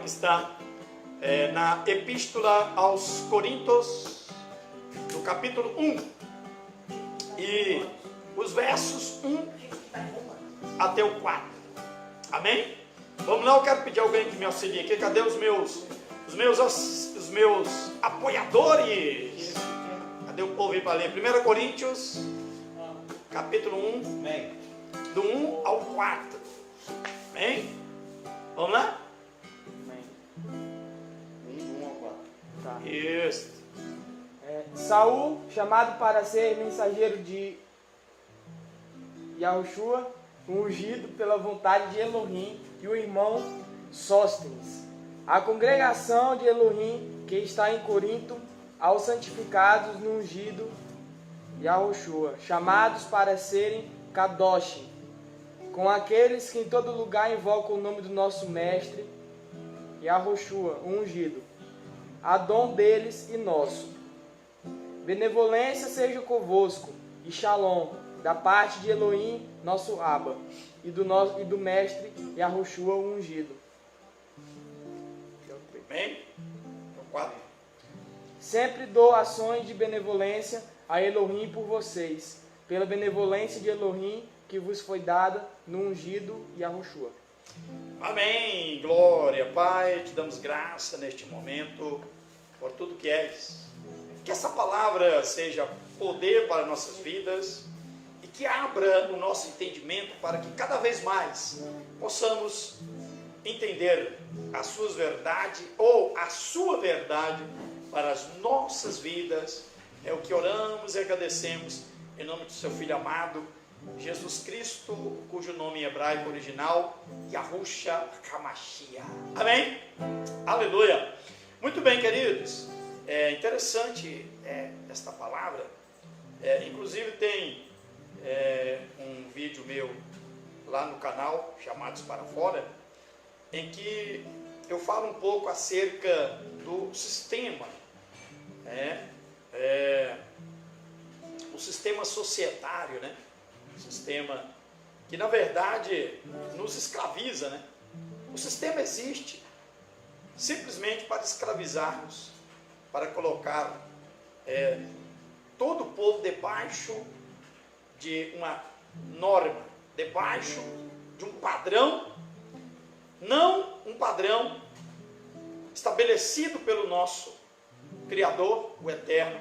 que está na Epístola aos Coríntios, no capítulo 1, e os versos 1 até o 4. Amém? Vamos lá, eu quero pedir alguém que me auxilie aqui. Cadê os meus apoiadores? Cadê o povo aí para ler? 1 Coríntios, capítulo 1, amém, do 1 ao 4. Amém? Vamos lá? Amém. Do 1 ao 4. Tá. Isso. Saul, chamado para ser mensageiro de Yahushua, ungido pela vontade de Elohim, e o irmão Sóstenes. A congregação de Elohim que está em Corinto, aos santificados no ungido Yahushua, chamados para serem Kadosh, com aqueles que em todo lugar invocam o nome do nosso mestre Yahushua, o ungido, Adom deles e nosso. Benevolência seja convosco e Shalom, da parte de Elohim, nosso Abba, e do mestre Yahushua, o ungido. Amém? 4. Sempre dou ações de benevolência a Elohim por vocês, pela benevolência de Elohim que vos foi dada no ungido Yahushua. Amém. Glória, Pai, te damos graça neste momento por tudo que és. Que essa palavra seja poder para nossas vidas e que abra o nosso entendimento para que cada vez mais possamos entender as suas verdades ou a sua verdade para as nossas vidas. É o que oramos e agradecemos em nome do seu Filho amado, Jesus Cristo, cujo nome em hebraico original, Yahushua HaMashiach. Amém? Aleluia! Muito bem, queridos. É interessante esta palavra. Inclusive tem um vídeo meu lá no canal, Chamados para Fora, em que eu falo um pouco acerca do sistema, o sistema societário, né? O sistema que na verdade nos escraviza, né? O sistema existe simplesmente para escravizar-nos, para colocar todo o povo debaixo de uma norma, debaixo de um padrão. Não um padrão estabelecido pelo nosso Criador, o Eterno,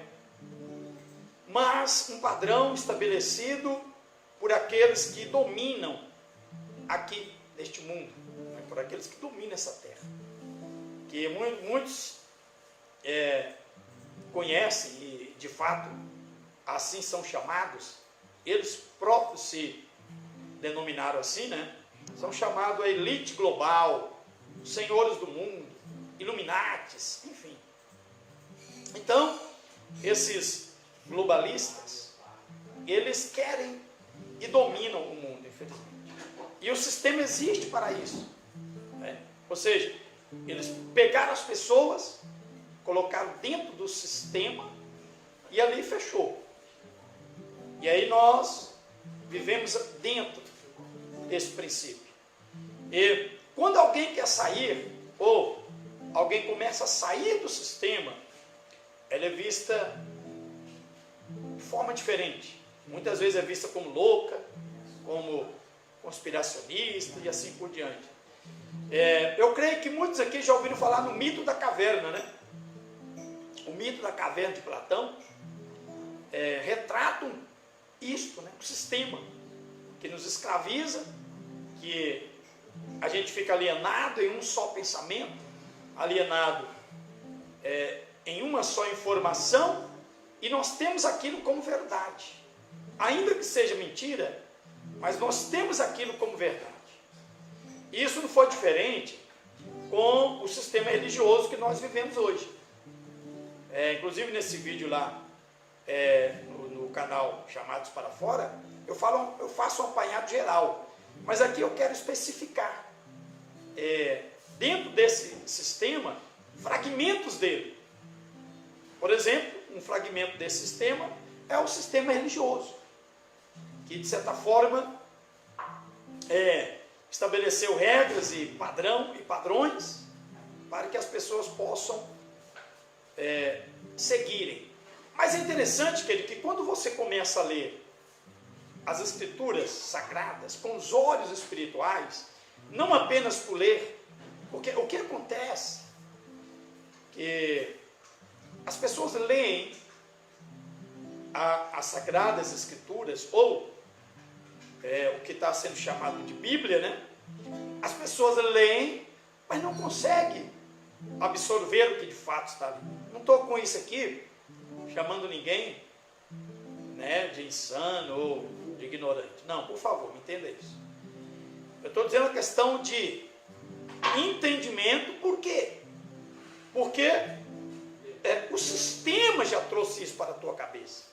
mas um padrão estabelecido por aqueles que dominam aqui neste mundo, né? Por aqueles que dominam essa terra, que muitos conhecem e de fato assim são chamados. Eles próprios se denominaram assim, né? São chamados a elite global, senhores do mundo, Illuminatis, enfim. Então, esses globalistas, eles querem e dominam o mundo, infelizmente. E o sistema existe para isso, né? Ou seja, eles pegaram as pessoas, colocaram dentro do sistema e ali fechou. E aí nós vivemos dentro desse princípio. E quando alguém quer sair, ou alguém começa a sair do sistema, ela é vista de forma diferente. Muitas vezes é vista como louca, como conspiracionista e assim por diante. Eu creio que muitos aqui já ouviram falar no mito da caverna, né? O mito da caverna de Platão retrata isto, né? O sistema que nos escraviza, que a gente fica alienado em um só pensamento, alienado em uma só informação, e nós temos aquilo como verdade, ainda que seja mentira, mas nós temos aquilo como verdade. E isso não foi diferente com o sistema religioso que nós vivemos hoje. Inclusive nesse vídeo lá no canal Chamados para Fora, eu faço um apanhado geral, mas aqui eu quero especificar dentro desse sistema fragmentos dele. Por exemplo, um fragmento desse sistema é o sistema religioso, que de certa forma estabeleceu regras e padrões para que as pessoas possam seguirem. Mas é interessante, querido, que quando você começa a ler as Escrituras Sagradas com os olhos espirituais, não apenas por ler, porque o que acontece? Que as pessoas leem as Sagradas Escrituras, ou o que está sendo chamado de Bíblia, né? As pessoas leem, mas não conseguem absorver o que de fato está ali. Não estou com isso aqui chamando ninguém, né, de insano ou de ignorante. Não, por favor, me entenda isso. Eu estou dizendo a questão de entendimento. Por quê? Porque o sistema já trouxe isso para a tua cabeça.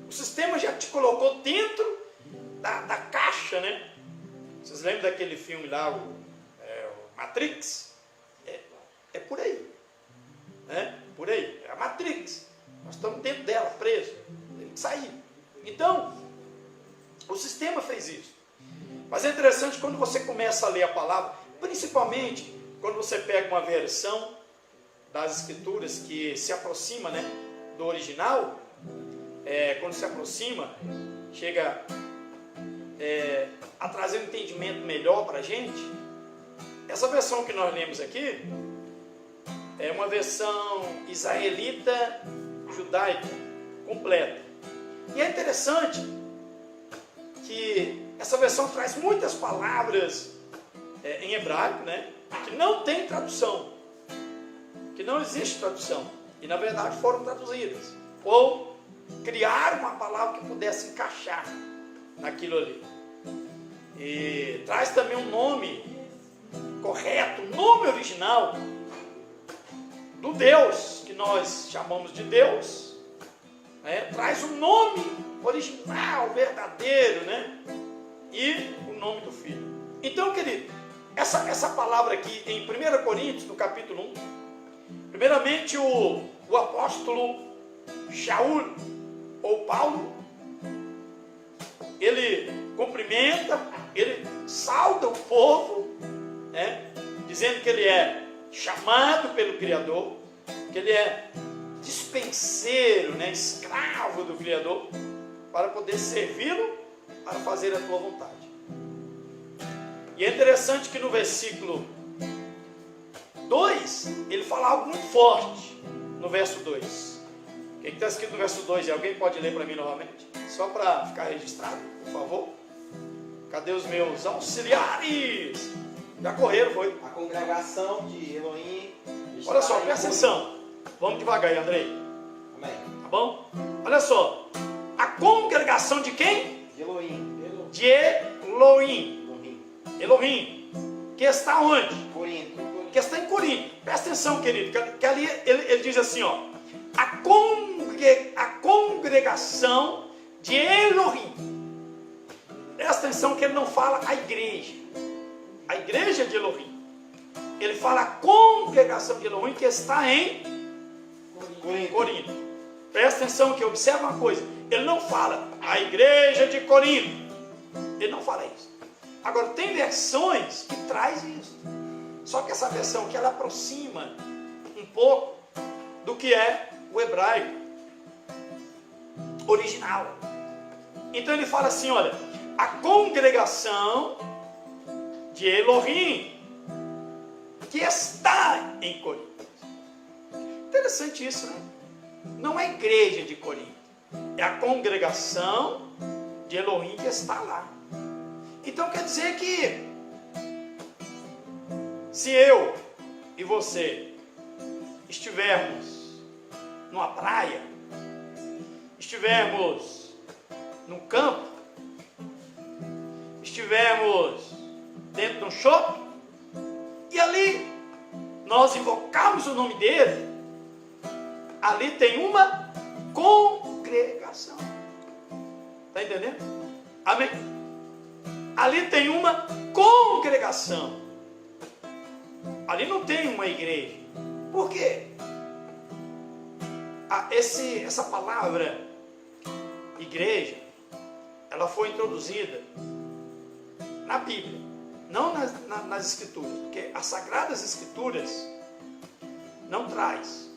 O sistema já te colocou dentro da caixa, né? Vocês lembram daquele filme lá, o Matrix? É por aí. Por aí. É a Matrix. Nós estamos dentro dela, presos. Tem que sair. Então, o sistema fez isso. Mas é interessante quando você começa a ler a palavra, principalmente quando você pega uma versão das Escrituras que se aproxima, né, do original, quando se aproxima, chega a trazer um entendimento melhor para a gente. Essa versão que nós lemos aqui é uma versão israelita judaica completa. E é interessante que essa versão traz muitas palavras em hebraico, né, que não tem tradução, que não existe tradução, e na verdade foram traduzidas, ou criaram uma palavra que pudesse encaixar naquilo ali. E traz também um nome correto, o nome original do Deus, que nós chamamos de Deus, traz o nome original, verdadeiro, né? E o nome do Filho. Então, querido, essa palavra aqui em 1 Coríntios, no capítulo 1, primeiramente o apóstolo Shaul, ou Paulo, ele cumprimenta, ele sauda o povo, dizendo que ele é chamado pelo Criador, que ele é dispenseiro, escravo do Criador, para poder servi-lo, para fazer a tua vontade. E é interessante que no versículo 2, ele fala algo muito forte, no verso 2. O que está escrito no verso 2? E alguém pode ler para mim novamente? Só para ficar registrado, por favor. Cadê os meus auxiliares? Já correram, foi? A congregação de Elohim. Olha só, presta atenção. Vamos devagar aí, Andrei. Amém. Tá bom? Olha só. A congregação de quem? De Elohim. De Elohim. Que está onde? Corinto. Que está em Corinto. Presta atenção, querido. Que ali ele diz assim, ó. A congregação de Elohim. Presta atenção que ele não fala a igreja. A igreja de Elohim. Ele fala a congregação de Elohim que está em Corinto. Presta atenção que observa uma coisa. Ele não fala a igreja de Corinto. Ele não fala isso. Agora tem versões que traz isso. Só que essa versão que ela aproxima um pouco do que é o hebraico original. Então ele fala assim, olha, a congregação de Elohim que está em Corinto. Interessante isso, né? Não é a igreja de Corinto, é a congregação de Elohim que está lá. Então quer dizer que se eu e você estivermos numa praia, estivermos num campo, estivermos dentro de um shopping, e ali nós invocarmos o nome dele, ali tem uma congregação. Está entendendo? Amém? Ali tem uma congregação. Ali não tem uma igreja. Por quê? Essa palavra igreja, ela foi introduzida na Bíblia, não nas Escrituras, porque as Sagradas Escrituras não traz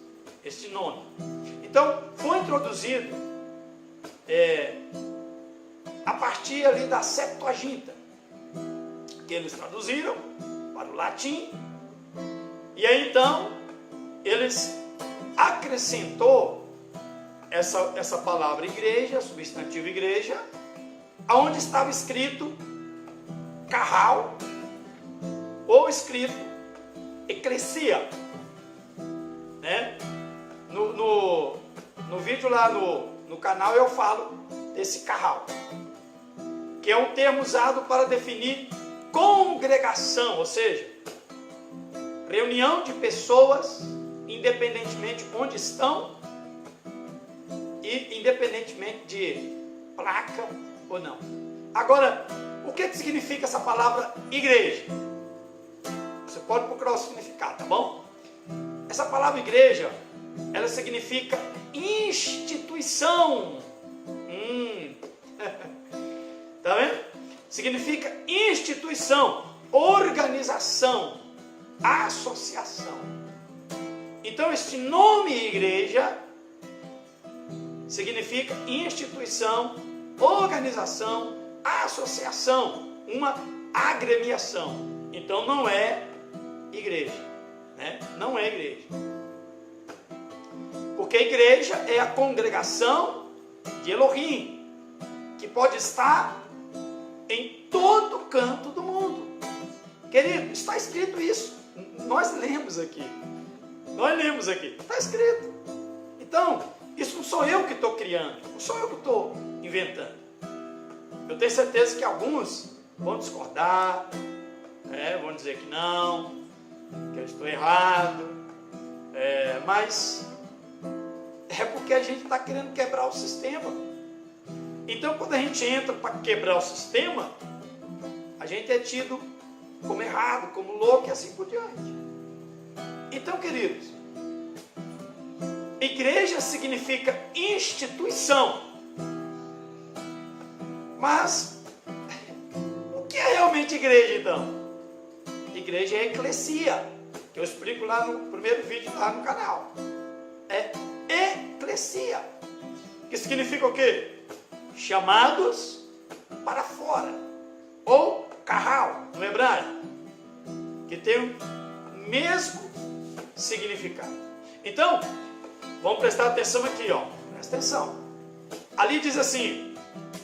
este nome. Então, foi introduzido a partir ali da Septuaginta, que eles traduziram para o latim, e aí então eles acrescentou essa palavra igreja, substantivo igreja, aonde estava escrito carral, ou escrito eclesia, né? No vídeo lá no canal eu falo desse carral, que é um termo usado para definir congregação, ou seja, reunião de pessoas, independentemente onde estão e independentemente de placa ou não. Agora, o que significa essa palavra igreja? Você pode procurar o significado, tá bom? Essa palavra igreja, ela significa instituição. Tá vendo? Significa instituição, organização, associação. Então, este nome igreja significa instituição, organização, associação, uma agremiação. Então, não é igreja, né? Não é igreja. Porque a igreja é a congregação de Elohim, que pode estar em todo canto do mundo. Querido, está escrito isso. Nós lemos aqui. Está escrito. Então, isso não sou eu que estou criando, não sou eu que estou inventando. Eu tenho certeza que alguns vão discordar, vão dizer que não, que eu estou errado, mas é porque a gente está querendo quebrar o sistema. Então, quando a gente entra para quebrar o sistema, a gente é tido como errado, como louco e assim por diante. Então, queridos, igreja significa instituição. Mas o que é realmente igreja, então? Igreja é eclesia, que eu explico lá no primeiro vídeo lá no canal. É eclesia, que significa o quê? Chamados para fora, ou carral, no hebraico, que tem o mesmo significado. Então, vamos prestar atenção aqui, ó. Presta atenção. Ali diz assim: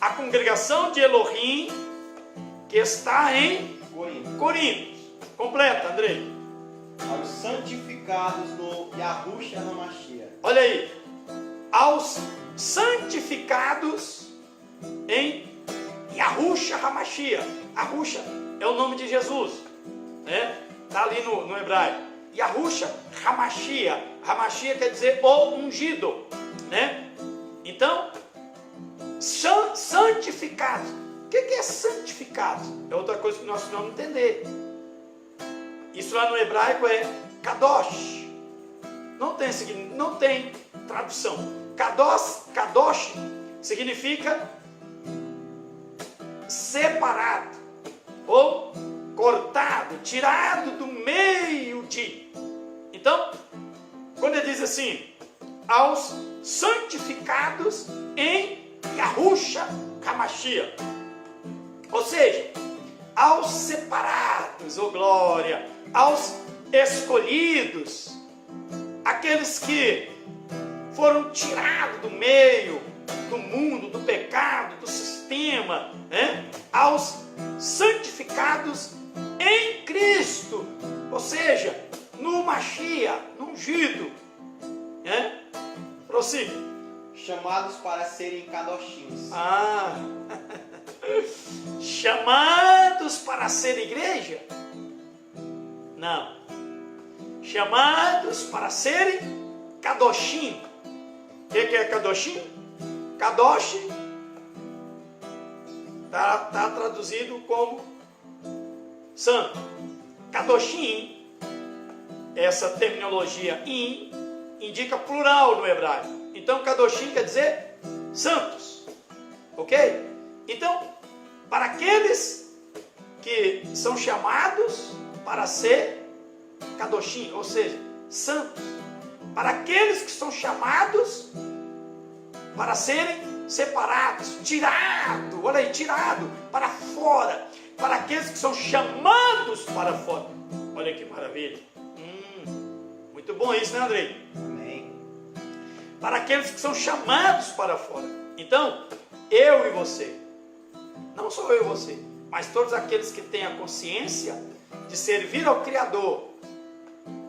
a congregação de Elohim que está em Corinto. Completa, Andrei. Aos santificados no Yahushua HaMashiach. Olha aí. Aos santificados em Yahushua HaMashiach. Yahushua é o nome de Jesus, né? Está ali no hebraico. Yahushua HaMashiach. HaMashiach quer dizer o ungido, né? Então, santificado. O que é santificado? É outra coisa que nós precisamos entender. Isso lá no hebraico é kadosh. Não tem tradução. Kadosh significa separado ou cortado, tirado do meio de. Então, quando ele diz assim, aos santificados em Yahushua HaMashiach, ou seja, aos separados, oh glória, aos escolhidos, aqueles que foram tirados do meio do mundo, do pecado, do sistema, né? Aos santificados em Cristo, ou seja, no Mashiach, no ungido, né? Prossiga. Chamados para serem kadoshins. Chamados para ser igreja? Não. Chamados para serem kadoshim. O que é kadoshim? Kadosh está traduzido como santo. Kadoshim, essa terminologia in, indica plural no hebraico. Então, kadoshim quer dizer santos. Ok? Então, para aqueles que são chamados para ser kadoshim, ou seja, santos. para aqueles que são chamados para serem separados, tirado, olha aí, tirado para fora, para aqueles que são chamados para fora. Olha que maravilha. Muito bom isso, né, Andrei? Amém. Para aqueles que são chamados para fora. Então, eu e você, não só eu e você, mas todos aqueles que têm a consciência de servir ao Criador,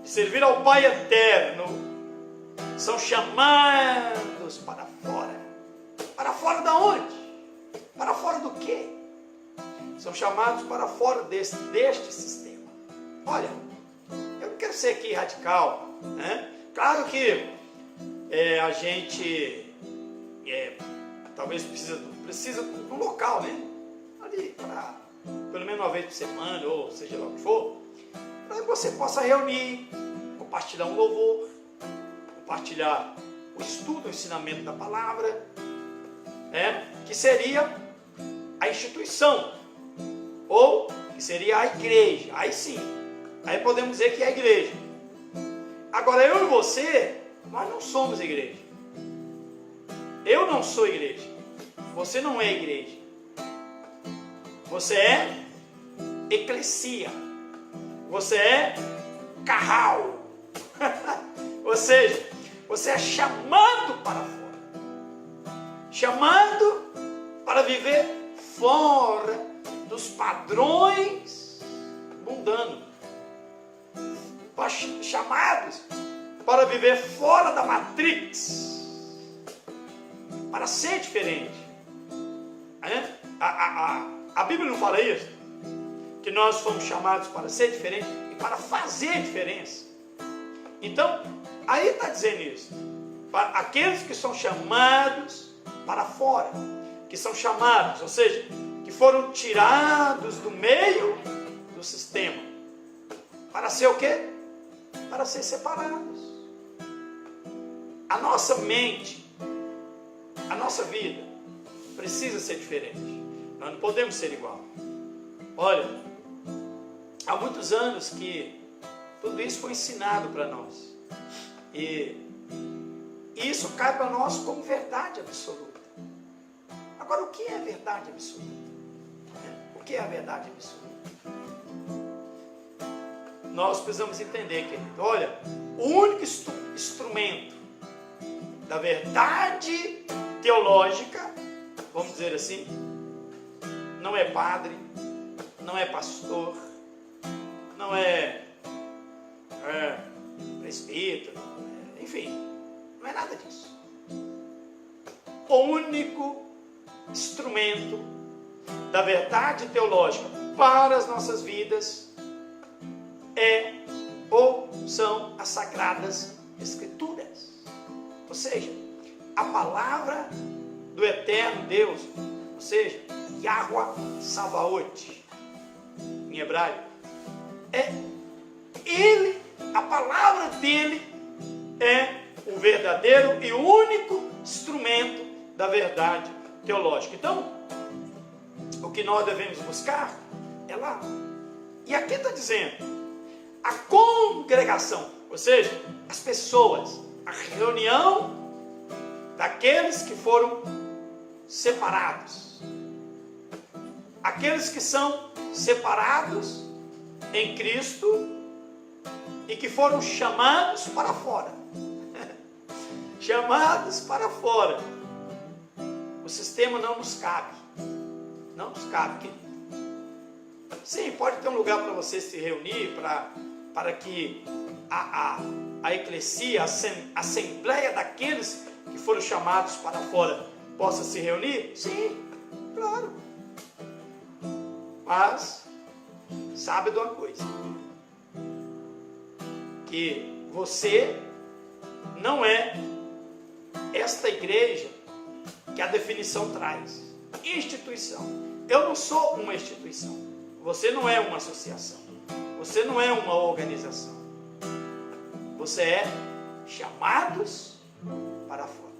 de servir ao Pai Eterno, são chamados para fora. Para fora da onde? Para fora do quê? São chamados para fora deste sistema. Olha, eu não quero ser aqui radical, né? Claro que a gente talvez precisa de um local, né? Ali para pelo menos uma vez por semana, ou seja lá o que for, para que você possa reunir, compartilhar um louvor, compartilhar o estudo, o ensinamento da palavra, que seria a instituição, ou que seria a igreja. Aí sim, aí podemos dizer que é a igreja. Agora eu e você, nós não somos igreja. Eu não sou igreja. Você não é igreja. Você é eclesia. Você é carral. Ou seja, você é chamado para fora. Chamado para viver fora dos padrões mundanos. Chamados para viver fora da matrix. Para ser diferente. A Bíblia não fala isso? Que nós fomos chamados para ser diferente e para fazer diferença. Então, aí está dizendo isso. Para aqueles que são chamados para fora, que são chamados, ou seja, que foram tirados do meio do sistema, para ser o quê? Para ser separados. A nossa mente, a nossa vida precisa ser diferente. Nós não podemos ser igual. Olha, há muitos anos que tudo isso foi ensinado para nós. E isso cai para nós como verdade absoluta. Agora, o que é verdade absoluta? O que é a verdade absoluta? Nós precisamos entender, querido. Olha, o único instrumento da verdade teológica, vamos dizer assim, não é padre, não é pastor, não é presbítero, enfim, não é nada disso. O único instrumento da verdade teológica para as nossas vidas são as Sagradas Escrituras. Ou seja, a palavra do eterno Deus, ou seja, Yahweh Sabaoth, em hebraico, Ele, a palavra dele é o verdadeiro e único instrumento da verdade teológica. Então, o que nós devemos buscar é lá. E aqui está dizendo, a congregação, ou seja, as pessoas, a reunião daqueles que foram separados. Aqueles que são separados em Cristo e que foram chamados para fora. Chamados para fora. O sistema não nos cabe. Não nos cabe, querido. Sim, pode ter um lugar para você se reunir, para que a eclesia, a assembleia daqueles que foram chamados para fora possa se reunir? Sim, claro. Mas, sabe de uma coisa, que você não é esta igreja que a definição traz. Instituição. Eu não sou uma instituição. Você não é uma associação. Você não é uma organização. Você é chamados para fora.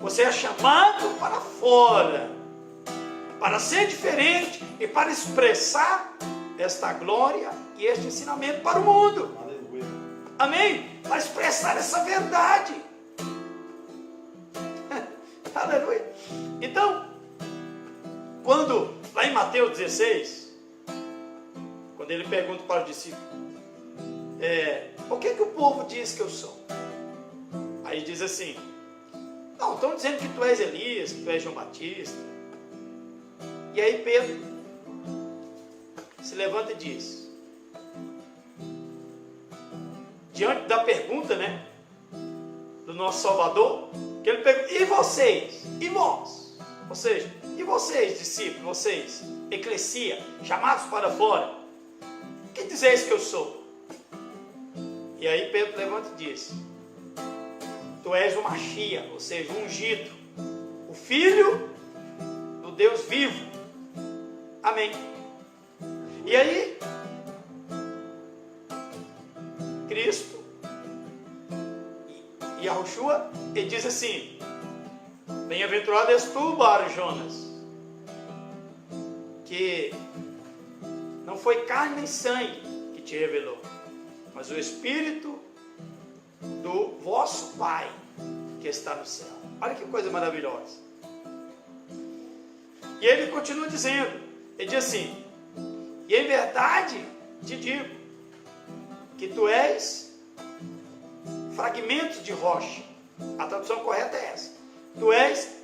Você é chamado para fora, para ser diferente e para expressar esta glória e este ensinamento para o mundo. Aleluia. Amém? Para expressar essa verdade. Aleluia. Então, quando, lá em Mateus 16, quando ele pergunta para os discípulos, o que o povo diz que eu sou? Aí diz assim, não, estão dizendo que tu és Elias, que tu és João Batista. E aí Pedro se levanta e diz, diante da pergunta, né, do nosso Salvador, que ele pergunta, e vocês? E vós? Ou seja, e vocês, discípulos, vocês, eclesia, chamados para fora, que dizeis que eu sou? E aí Pedro levanta e diz, tu és o Machia, ou seja, o ungido, o Filho do Deus vivo. Amém. E aí, Cristo e Yahushua, ele diz assim, bem-aventurado és tu, Bar Jonas, que não foi carne nem sangue que te revelou, mas o Espírito do vosso Pai que está no céu. Olha que coisa maravilhosa. E ele continua dizendo, ele diz assim, e em verdade te digo que tu és fragmentos de rocha. A tradução correta é essa. Tu és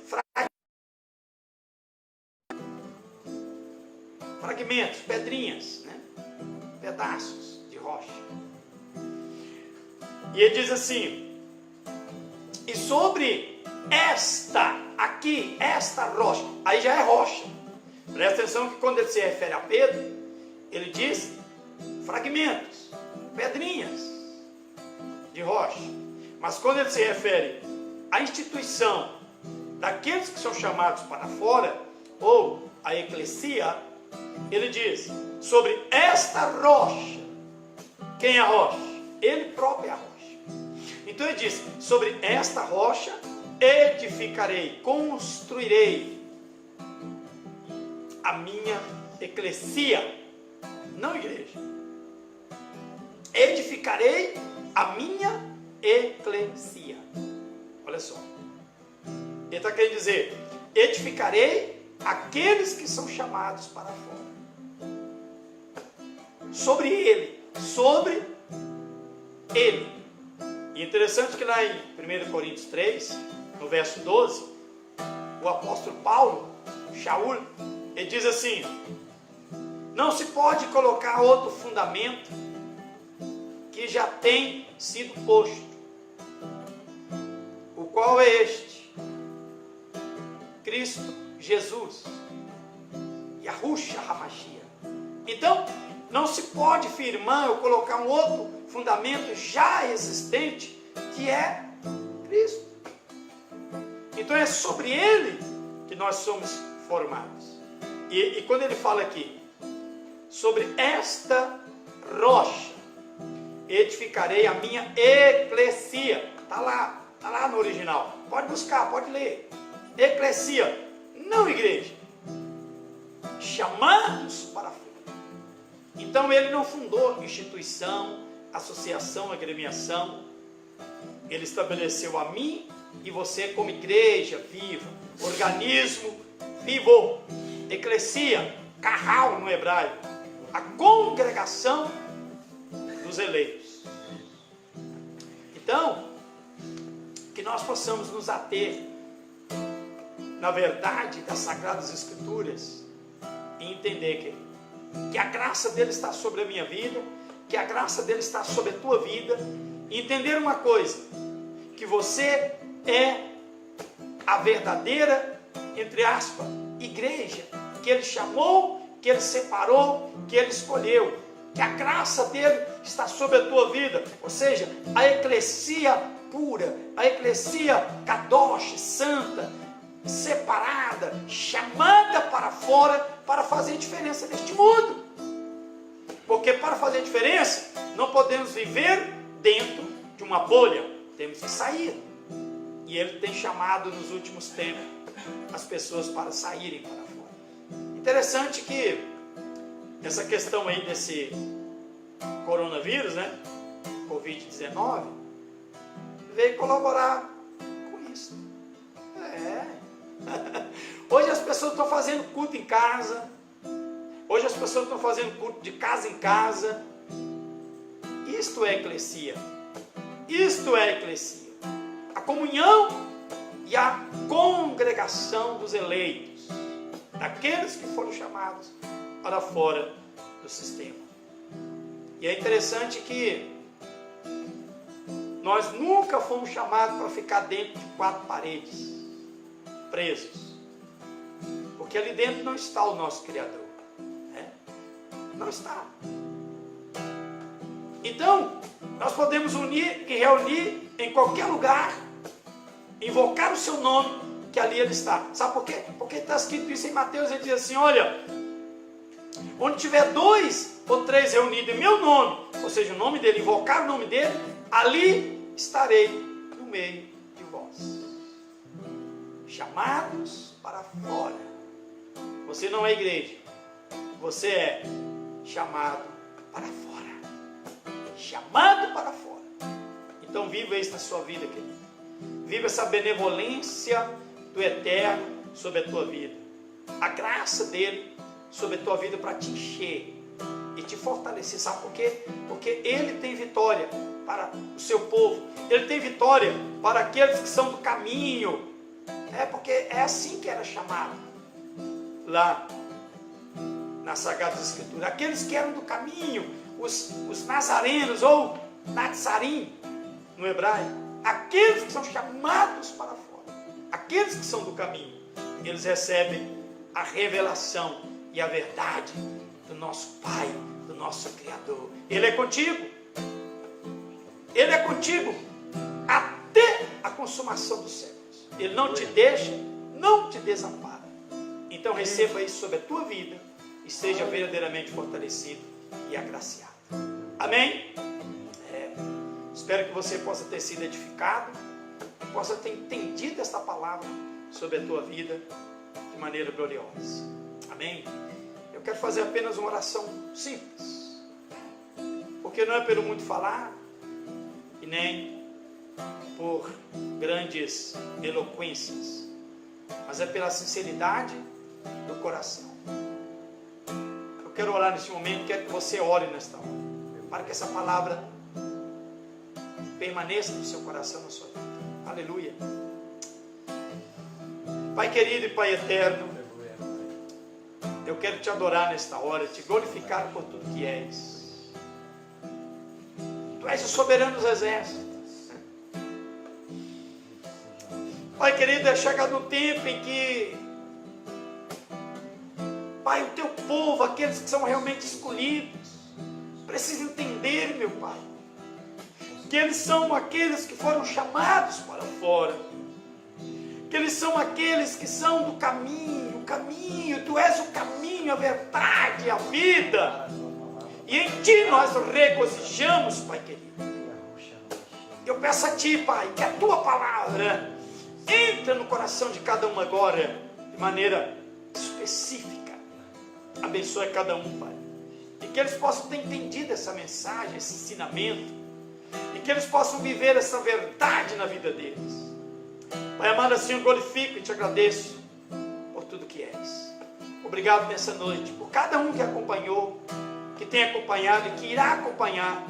fragmentos, pedrinhas, né? Pedaços de rocha. E ele diz assim, e sobre esta, aqui, esta rocha, aí já é rocha. Presta atenção que quando ele se refere a Pedro, ele diz fragmentos, pedrinhas de rocha. Mas quando ele se refere à instituição daqueles que são chamados para fora, ou a eclesia, ele diz, sobre esta rocha, quem é a rocha? Ele próprio é a rocha. Então ele diz, sobre esta rocha edificarei, construirei a minha eclesia, não igreja. Edificarei a minha eclesia. Olha só. Ele está querendo dizer, edificarei aqueles que são chamados para fora. Sobre ele. E interessante que lá em 1 Coríntios 3, no verso 12, o apóstolo Paulo, Shaul, ele diz assim, não se pode colocar outro fundamento que já tem sido posto, o qual é este, Cristo Jesus, Yahushua HaMashiach. Então, não se pode firmar ou colocar um outro fundamento já existente, que é Cristo. Então é sobre ele que nós somos formados. E quando ele fala aqui, sobre esta rocha, edificarei a minha eclesia. Está lá no original. Pode buscar, pode ler. Eclesia, não igreja. Chamados para fora. Então ele não fundou instituição, associação, agremiação. Ele estabeleceu a mim e você como igreja viva, organismo vivo, eclesia, carral no hebraico, a congregação dos eleitos. Então, que nós possamos nos ater na verdade das Sagradas Escrituras e entender que a graça dele está sobre a minha vida, que a graça dele está sobre a tua vida, e entender uma coisa, que você é a verdadeira, entre aspas, igreja, que ele chamou, que ele separou, que ele escolheu, que a graça dele está sobre a tua vida, ou seja, a eclesia pura, a eclesia kadosh, santa, separada, chamada para fora, para fazer diferença neste mundo. Porque para fazer diferença, não podemos viver dentro de uma bolha, temos que sair. E ele tem chamado nos últimos tempos as pessoas para saírem para fora. Interessante que essa questão aí desse coronavírus, né? Covid-19, veio colaborar com isso. Hoje as pessoas estão fazendo culto em casa. Hoje as pessoas estão fazendo culto de casa em casa. Isto é eclesia. Isto é eclesia. A comunhão e a congregação dos eleitos, daqueles que foram chamados para fora do sistema. E é interessante que nós nunca fomos chamados para ficar dentro de 4 paredes, presos. Porque ali dentro não está o nosso Criador. Não está. Então, nós podemos unir e reunir em qualquer lugar, invocar o seu nome, que ali ele está. Sabe por quê? Porque está escrito isso em Mateus, ele diz assim, olha, onde tiver 2 ou 3 reunidos em meu nome, ou seja, o nome dele, invocar o nome dele, ali estarei no meio de vós. Chamados para fora. Você não é igreja, você é chamado para fora. Chamado para fora. Então viva isso na sua vida, querido. Viva essa benevolência do Eterno sobre a tua vida. A graça dele sobre a tua vida para te encher e te fortalecer. Sabe por quê? Porque ele tem vitória para o seu povo. Ele tem vitória para aqueles que são do caminho. Porque é assim que era chamado lá nas Sagradas Escrituras. Aqueles que eram do caminho, os nazarenos ou Natzarim no hebraico. Aqueles que são chamados para fora, aqueles que são do caminho, eles recebem a revelação e a verdade do nosso Pai, do nosso Criador. Ele é contigo. Ele é contigo até a consumação dos séculos. Ele não te deixa, não te desampara. Então receba isso sobre a tua vida e seja verdadeiramente fortalecido e agraciado. Amém? Espero que você possa ter sido edificado e possa ter entendido esta palavra sobre a tua vida de maneira gloriosa. Amém? Eu quero fazer apenas uma oração simples, porque não é pelo muito falar e nem por grandes eloquências, mas é pela sinceridade do coração. Eu quero orar neste momento, quero que você ore nesta hora, para que essa palavra permaneça no seu coração, na sua vida. Aleluia. Pai querido e Pai eterno, eu quero te adorar nesta hora, te glorificar por tudo que és. Tu és o soberano dos exércitos. Pai querido, é chegado um tempo em que, Pai, o teu povo, aqueles que são realmente escolhidos, precisam entender, meu Pai, que eles são aqueles que foram chamados para fora, que eles são aqueles que são do caminho, o caminho, tu és o caminho, a verdade, a vida, e em ti nós regozijamos, Pai querido. Eu peço a ti, Pai, que a tua palavra entre no coração de cada um agora, de maneira específica. Abençoe cada um, Pai, e que eles possam ter entendido essa mensagem, esse ensinamento, e que eles possam viver essa verdade na vida deles. Pai amado, assim eu glorifico e te agradeço por tudo que és. Obrigado nessa noite, por cada um que acompanhou, que tem acompanhado e que irá acompanhar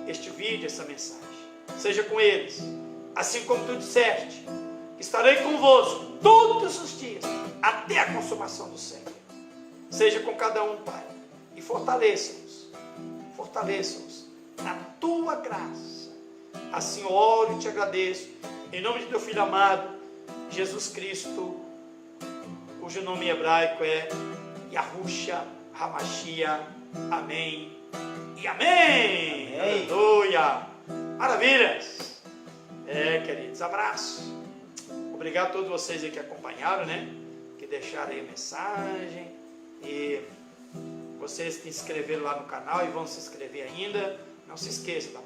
este vídeo, essa mensagem. Seja com eles, assim como tu disseste, que estarei convosco todos os dias, até a consumação do século. Seja com cada um, Pai, e fortaleça-nos na tua graça. Assim eu oro e te agradeço, em nome de teu Filho amado, Jesus Cristo, cujo nome hebraico é Yahushua HaMashiach. Amém e amém. Aleluia. Maravilhas. Queridos, abraço. Obrigado a todos vocês aí que acompanharam, né? Que deixaram aí a mensagem. E vocês que se inscreveram lá no canal e vão se inscrever ainda, não se esqueça, tá?